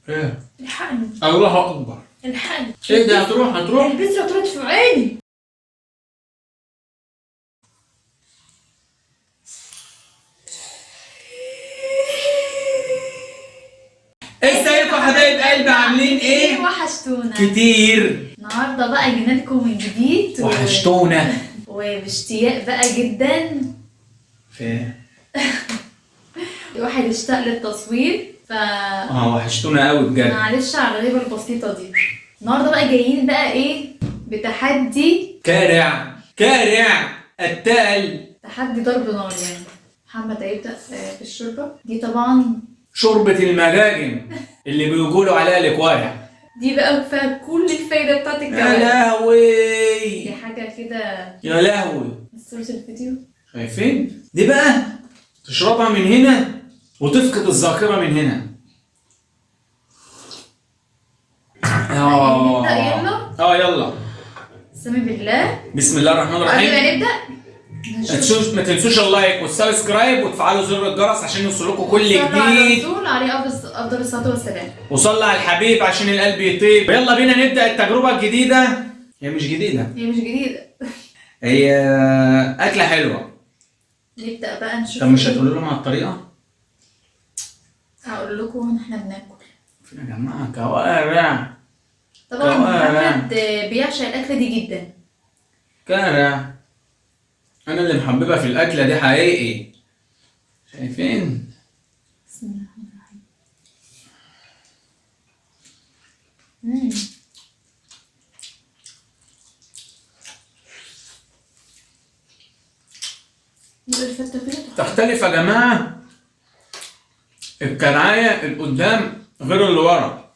ايه؟ الحقني. الله اكبر. الحقني. ايه ده؟ هتروح؟ البذرة طلعت في عيني. ازيكم يا حبايب قلبي، عاملين ايه؟ وحشتونا كتير. النهارده بقى جينا لكم من جديد وحشتونا وباشتياق بقى جدا. ايه؟ الواحد اشتاق للتصوير وحشتونا قوي بجد. معلش على الغيبة البسيطة دي. النهارده بقى جايين بقى ايه؟ بتحدي كارع التقل. تحدي ضرب نار يعني. محمد هيبدأ في الشوربة دي طبعا. شوربة المجاجم اللي بيقولوا عليها الكوارع. دي بقى فيها كل الفايدة بتاعت يا الكوارع. لهوي دي حاجة كده. يا لهوي. صورة الفيديو. شايفين؟ دي بقى تشربها من هنا وتفقد الذاكرة من هنا. نبدأ يلا. يلا. سمي بالله. بسم الله الرحمن الرحيم. قبل ما نبدأ ما تنسوش اللايك والسبسكرايب وتفعلوا زر الجرس عشان يوصلكم كل صلى على جديد. الرسول عليه أفضل الصلاة والسلام. وصلى على الحبيب عشان القلب يطيب. يلا بينا نبدأ التجربة الجديدة. هي مش جديدة. هي أكلة حلوة. نبدأ بقى نشوف. طب مش هتقولوا لهم على الطريقة؟ هقول لكم احنا بناكل. يا جماعة كوارع. طبعا محمد بيعشق الأكلة دي جدا. كوارع. أنا اللي محببة في الأكلة دي حقيقي. شايفين؟ بسم الله الرحمن الرحيم. تختلف يا جماعة الكرعاية اللي قدام غير اللي ورا.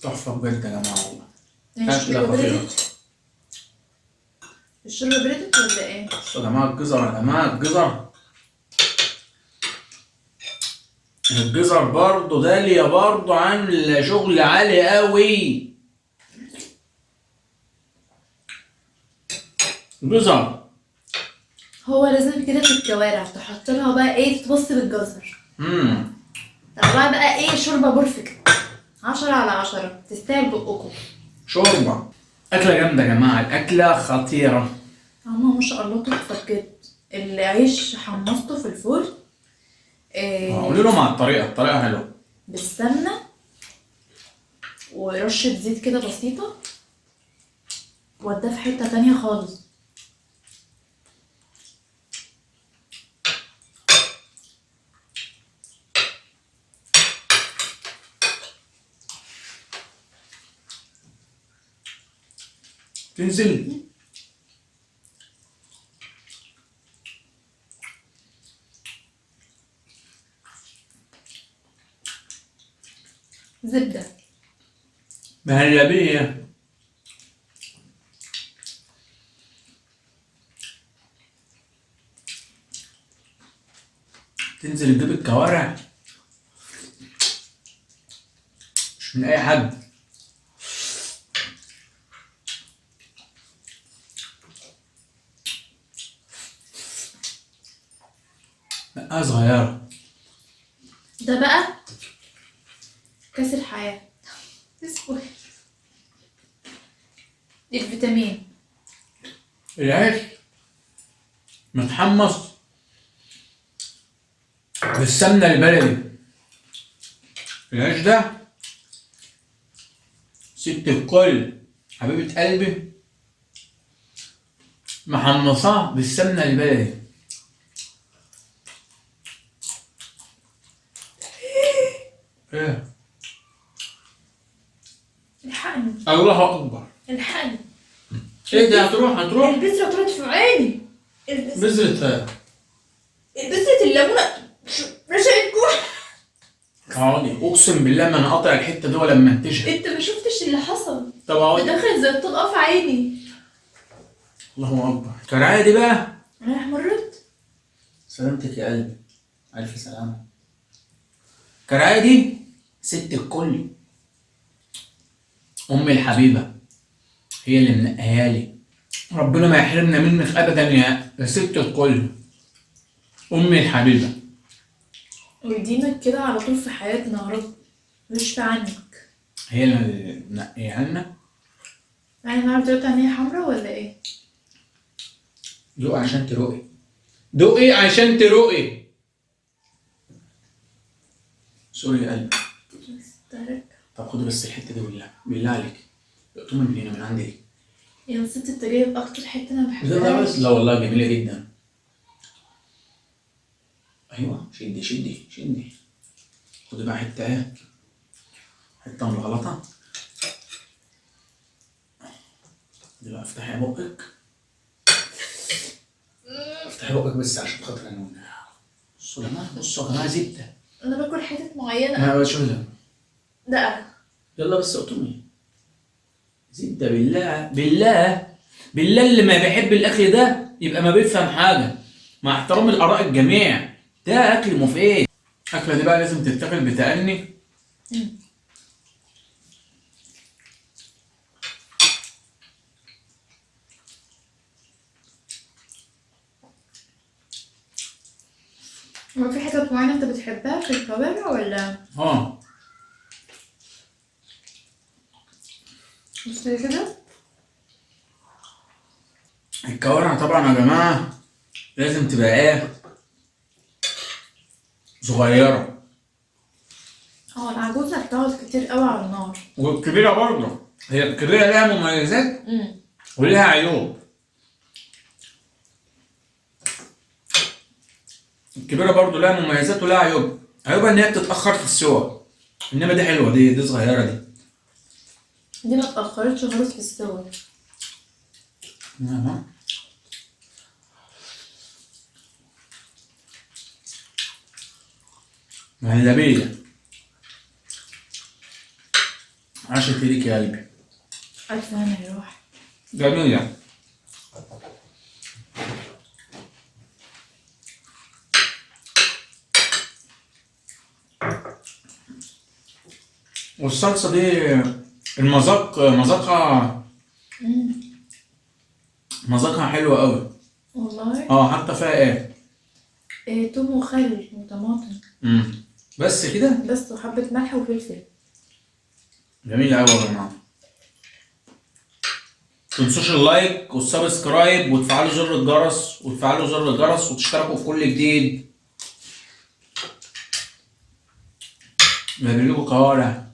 تحفة بجد يا جماعة والله. أكلة خطيرة. الشوربة بردت ولا ايه؟ يا جماعة الجزر الجزر برضه دالية برضه عاملة شغل عالي قوي. جزر هو لازم كده في الكوارع تحط لها بقى ايه، تتبص بالجزر. طلعها بقى ايه، شوربة بيرفكت 10/10 تستاهل بقكم. شوربة. أكلة جامدة يا جماعة، الأكلة خطيرة. طعمها ما شاء الله تحفة بجد. العيش حمصته في الفرن. قولوا لهم على الطريقة حلوة. بالسمنة ورشة زيت كده بسيطة، وداه في حتة تانية خالص. تنزل زبدة مهلبية. تنزل تجيب الكوارع مش من أي حد. مقاة صغيرة. ده بقى كاس الحياة. اسمه الفيتامين. العيش متحمص بالسمنة البلدي. العيش ده ست الكل حبيبة قلبي محمصاه بالسمنة البلدي. ايه؟ الحقني. الله اكبر. الحقني. ايه ده؟ هتروح؟ البذرة طلعت في عيني. بذرة الليمونة رشقت جوه. اقعدي، اقسم بالله ما انا قاطع الحتة دي ولا منتجها. انت ما شفتش اللي حصل. طب اقعدي. دخلت زي الطلقة في عيني. الله اكبر. الكرعاية دي بقى انا احمرت. سلامتك يا قلبي، الف سلامة. الكرعاية دي ست الكل، امي الحبيبة، هي اللي منقيالي. ربنا ما يحرمنا منك ابدا يا ست الكل. امي الحبيبه. ودينك كده على طول في حياتنا يا رب، مش عنك. هي اللي منقيه لنا. يعني النهارده دلوقتي عينيا حمرا ولا ايه؟ دوقي عشان تروقي، دوقي عشان تروقي. سوري يا قلبي. طب خدي بس الحته دي بالله، بالله عليك. اقطمي من هنا من عندي. يا نسيت انت جايب اكتر حته انا لا بحبها. بس لا والله جميله جدا. ايوه شدي شدي شدي. خدي بقى حته ايه، حته من الغلطه. خدي بقى افتحي بقك، افتحي بقك بس عشان خاطر انا. بصوا يا جماعه، بصوا يا جماعه زبده. انا باكل حتت معينه. انا بشوف ده. لا يلا بس اقطمي زبده بالله بالله بالله. اللي ما بيحب الاكل ده يبقى ما بيفهم حاجه، مع احترام الاراء الجميع. ده اكل مفيد. الاكله دي بقى لازم تتاكل بتأني. هو في حتت معينه انت بتحبها في الكوارع ولا؟ بص كده. الكوارع طبعا يا جماعه لازم تبقى ايه، صغيره. العجوزه بتقعد كتير قوي على النار. والكبيره برضه، هي الكبيره لها مميزات ولها عيوب. الكبيره برضه لها مميزات ولها عيوب. عيوبها ان هي بتتاخر في السوى، انما دي حلوه، دي صغيره دي. دي ما اتأخرتش خالص في السوا. مهلبية. عاشت ايديك يا قلبي. ألف هنا يروح. جميلة. والصلصة دي مذاقها حلو قوي. والله. حتى فيها ايه؟ توم وخل وطماطم. بس كده. بس وحبة ملح وفلفل. جميلة قوي يا جماعة. متنسوش اللايك والسبسكرايب وتفعلوا زر الجرس وتشتركوا في كل جديد. جايبين كوارع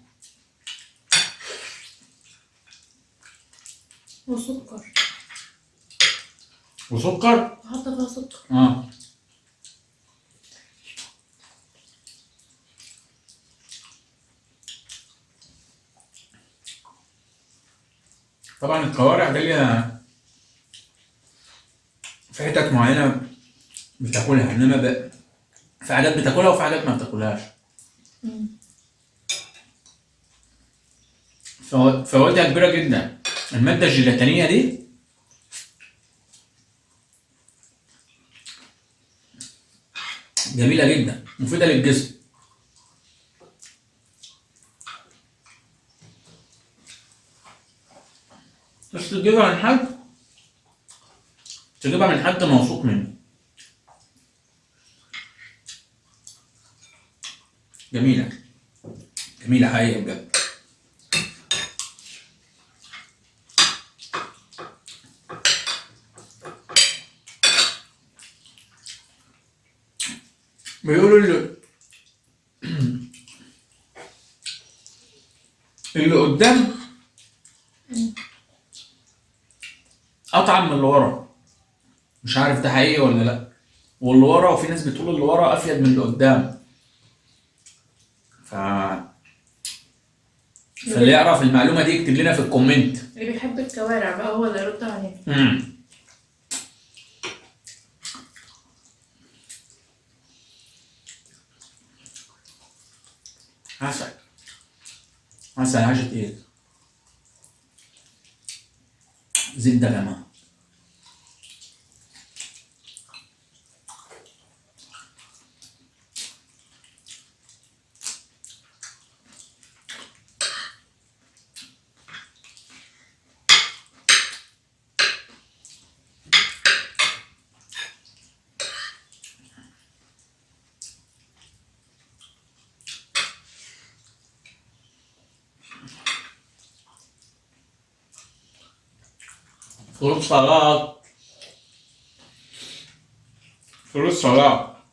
وسكر. حاطة فيها سكر. طبعا الكوارع دي ليها في حتت معينة بتاكلها، انما في حاجات بتاكلها وفي حاجات ما بتاكلهاش. فوائدها كبيرة جدا. المادة الجيلاتينية دي جميلة جدا، مفيدة للجسم. بس تجيبها من حد موثوق منه. جميلة حقيقة بجد. بيقولوا اللي قدام أطعم من اللي ورا. مش عارف ده حقيقي ولا لأ. واللي ورا، وفي ناس بتقول اللي ورا أفيد من اللي قدام. فاللي يعرف المعلومة دي يكتب لنا في الكومنت. اللي بيحب الكوارع بقى هو اللي يرد علينا. عسل عاشت ايه؟ زبدة يا جماعة. فلوس صلاة. فلوس صلاة.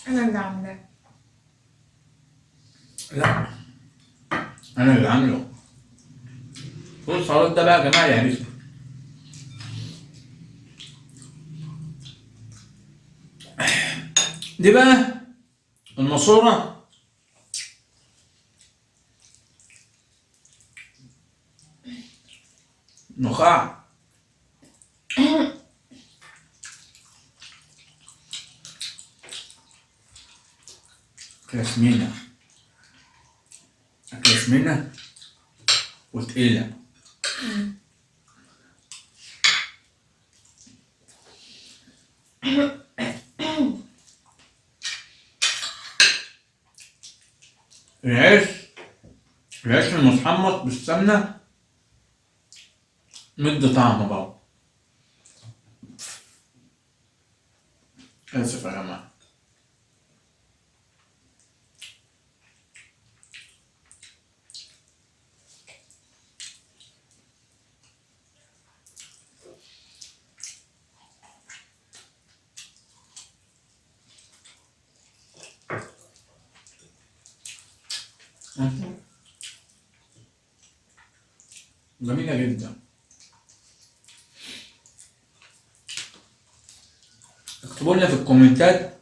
انا اللي عاملاه. لا انا اللي عامله. فلوس صلاة ده بقى يا جماعة لعبتي. دي بقى الماسورة نخاع. كلاسمينة كلاسمينة وتقيلة. العيش العيش المتحمص بالسمنة مدي طعم برضه. آسف يا جماعة. جميلة جدا. اكتبوا لنا في الكومنتات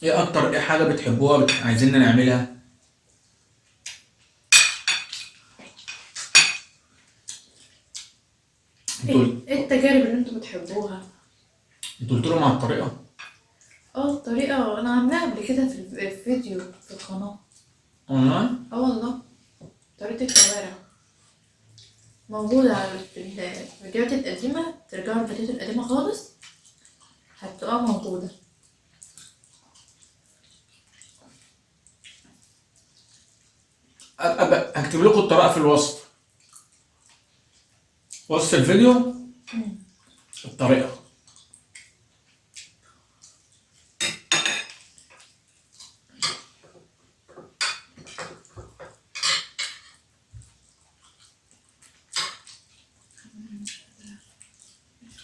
ايه حاجة بتحبوها عايزيننا نعملها. ايه التجارب اللي انتوا بتحبوها؟ انتوا قلتوا لهم على الطريقة. الطريقة انا عاملاها قبل كده في الفيديو في القناة. والله والله طريقة الكوارع موجودة في الفيديوهات القديمة. ترجعوا الفيديوهات القديمة خالص هتبقى موجودة. هكتب لكم الطريقة في الوصف. وصف الفيديو الطريقة.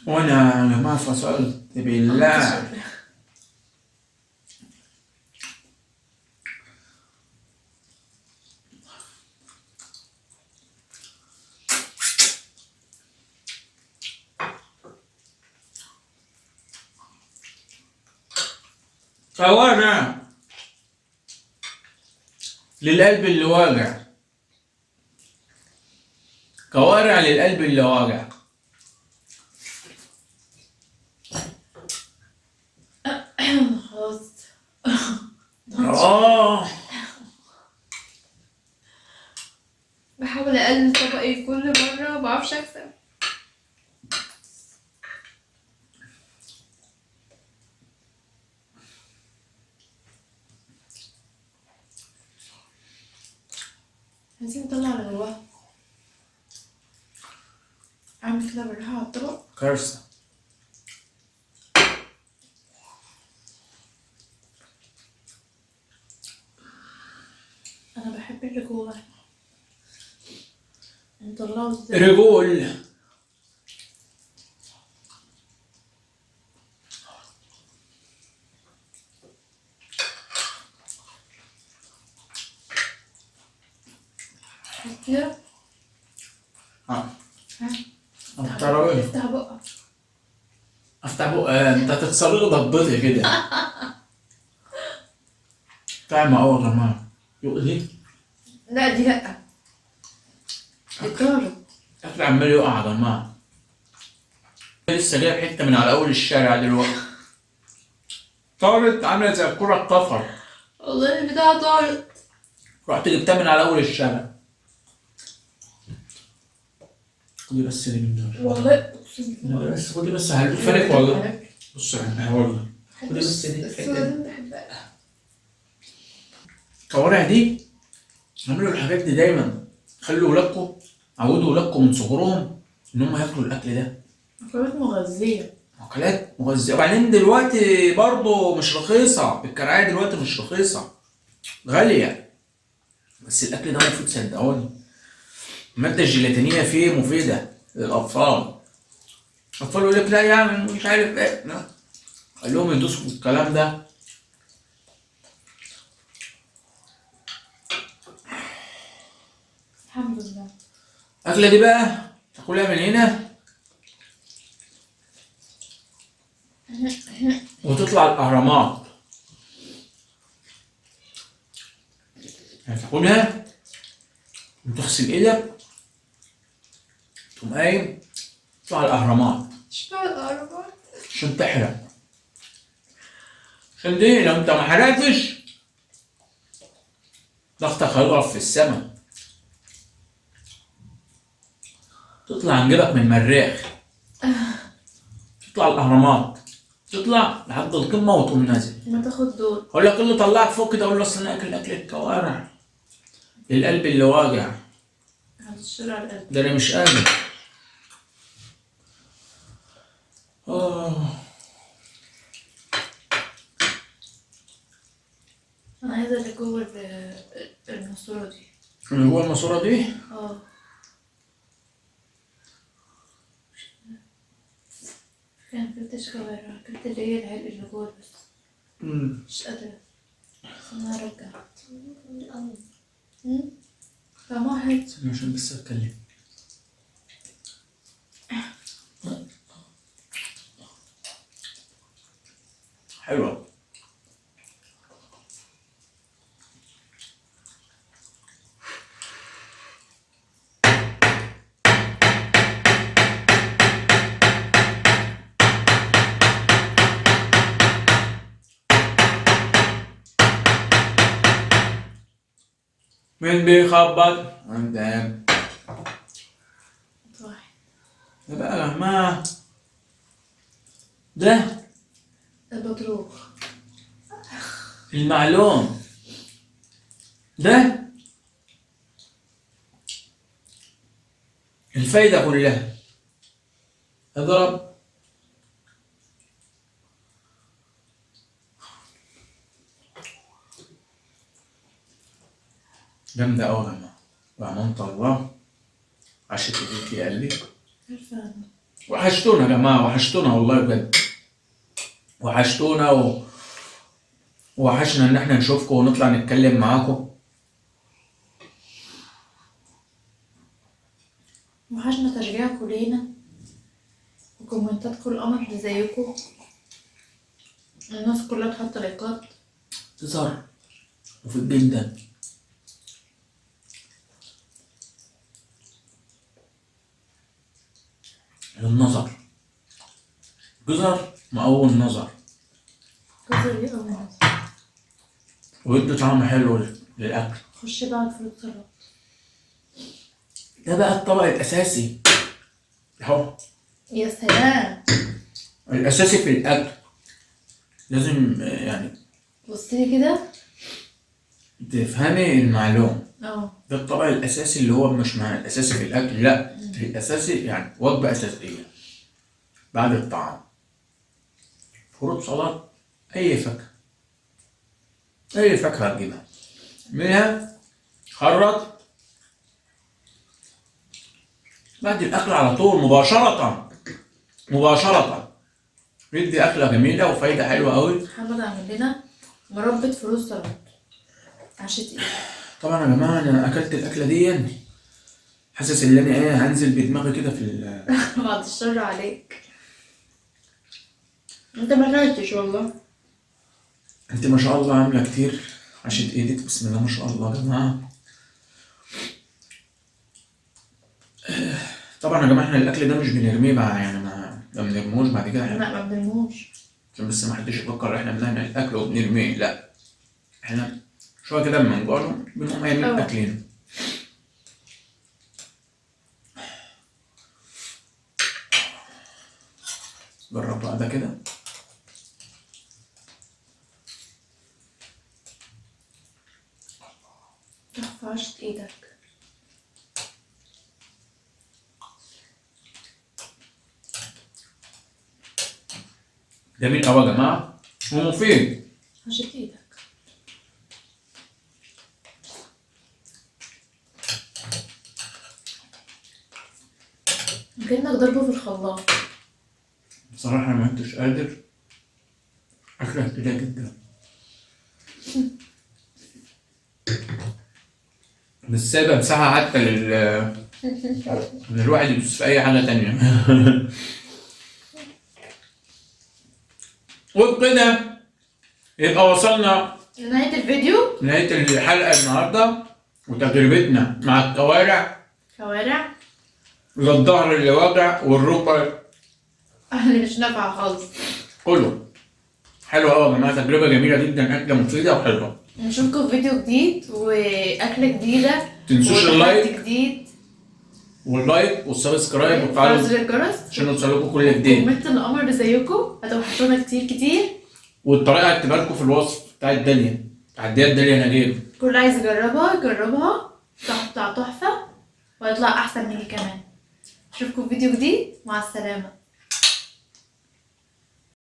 وانا يا جماعة فصلت بالله. كوارع للقلب اللي واجع. كوارع للقلب اللي واجع. خلاص. بحاول اقلل طبقي كل مرة مبعرفش اكسب. عايزين نطلع اللي جواها. اعمل كده بالراحة على الطبق. كارثة. انا بحب اللي جواها. نطلعه ازاي؟ رجول. كده. ها افتح بقك. افتح بق. انت هتتصرغ ضبطي كده. طعمة اول يا جماعة. يؤذي. لا دي لا. دي طارت. اكل عمال يقع يا جماعة. لسه جايب حتة من على اول الشارع دلوقتي. طارت عاملة زي الكرة الطفر. والله البتاعة طارت. رحت جبتها من على اول الشارع. خدي بس دي من دول. والله اقسم بالله. بس خدي بس هلفلك والله. بص انا والله. خدي بس دي الصورة دي بحبها. الكوارع دي اعملوا الحاجات دي دايما. خلوا ولادكم عودوا ولادكم من صغرهم ان هم ياكلوا الاكل ده. مكونات مغذية. أكلات مغذية، وبعدين دلوقتي برضه مش رخيصة، الكرعية دلوقتي مش رخيصة، غالية. بس الأكل ده مفيد صدقوني، المادة الجيلاتينية فيه مفيدة للأطفال. الأطفال يقول لك لا يعمل مش عارف إيه، لا خليهم يدوسوا في الكلام ده. الحمد لله. الأكلة دي بقى تاكلها من هنا وتطلع الأهرامات، يعني تاكلها وتغسل إيدك تقوم قايم تطلع الأهرامات اشمعنى الأهرامات؟ عشان تحرق. عشان دي لو أنت ما حرقتش ضغطك هيضرب في السما، تطلع عن جبك من المريخ، تطلع الأهرامات، تطلع لحد القمة وتقوم نازل. ما تاخد دول. أقول لك إيه اللي طلعك فوق كده؟ أقول له أصل أنا أكل الكوارع، القلب اللي واجع، هتشيل على القلب. ده أنا مش قادر. أنا عايزة اللي جوه الماسورة دي. اللي جوه الماسورة دي اه. كان مكلتش كوارع، كلت اللي هي العلق اللي جوه بس. مش قادرة، بس أنا هرجع. طعمها حلو. استنى عشان بس أتكلم. حلوة. مين بيخبط؟ انت. واحد. ده بقى يا جماعة، ده البطروخ. المعلوم، ده الفايدة كلها. اضرب جامدة أوي يا جماعة، وأمانة الله عشت إيديكي قال لي. عارفة أنا. وحشتونا يا جماعة، وحشتونا والله بجد، وحشتونا وحشنا إن إحنا نشوفكم ونطلع نتكلم معاكم. وحشنا تشجيعكم لينا وكومنتاتكم القمر اللي زيكم. الناس كلها تحط لايكات. تظهر مفيد جدا. للنظر، جزر مقوي النظر، جزر ايه أول ناس. ويدي طعم حلو للأكل. خش بقى على الفروت سلطة. ده بقى الطبق الأساسي أهو، يا سلام. الأساسي في الأكل، لازم يعني بصيلي كده. تفهمي المعلوم. اه. ده الطبق الأساسي اللي هو مش مع الأساسي في الأكل، لا الأساسي يعني وجبة أساسية بعد الطعام. فروت سلطة، أي فاكهة، أي فاكهة تجيبها منها، خرط بعد الأكل على طول مباشرة، مباشرة بيدي أكلة جميلة وفايدة حلوة أوي. محمد عامل لنا مربى فروت سلطة عشان ايه. طبعا يا جماعة أنا أكلت الأكلة دي، حاسس إن أنا إيه هنزل بدماغي كده في بعد الشر عليك. انت ما اكلتش والله. أنت ما شاء الله عاملة كتير عشان إيدك، بسم الله ما شاء الله يا جماعة. طبعا يا جماعة إحنا الأكل ده مش بنرميه بقى، يعني ما بنرموش بعد كده، لا ما بنرموش. عشان بس ما حدش يفكر إحنا بنعمل الأكل وبنرميه، لا إحنا شوية كده من جوه بنقوم قايمين أكلين. جرب بقى ده كده. تحفة عشت ايدك. جميل قوي يا جماعه ومفيد. هشد ايدك. كأنك ضربه في الخلاط. بصراحه انا ما كنتش قادر اكره كده جدا. مش سايبه مساحه حتى ان الواحد يدوس في اي حاجه تانية. وبكده يبقى وصلنا لنهاية الفيديو. لنهايه الحلقه النهارده وتجربتنا مع الكوارع كوارع للظهر اللي واجع والركبه اللي مش نافعة خالص. كله. حلوه قوي يا جماعه، تجربه جميله جدا، اكله مفيده وحلوه. نشوفكم في فيديو جديد وأكلة جديدة. تنسوش وتحدي اللايك جديد واللايك والسبسكرايب وفعلوا وتفعلوا زر الجرس عشان يوصلكوا كل جديد. كومنت القمر اللي زيكم هتوحشونا كتير كتير. والطريقه هكتبها لكم في الوصف بتاع الداليا، تعديات داليا نجيب. كل عايز يجربها تحفة تحفة وهيطلع أحسن مني كمان. نشوفكم في فيديو جديد، مع السلامة.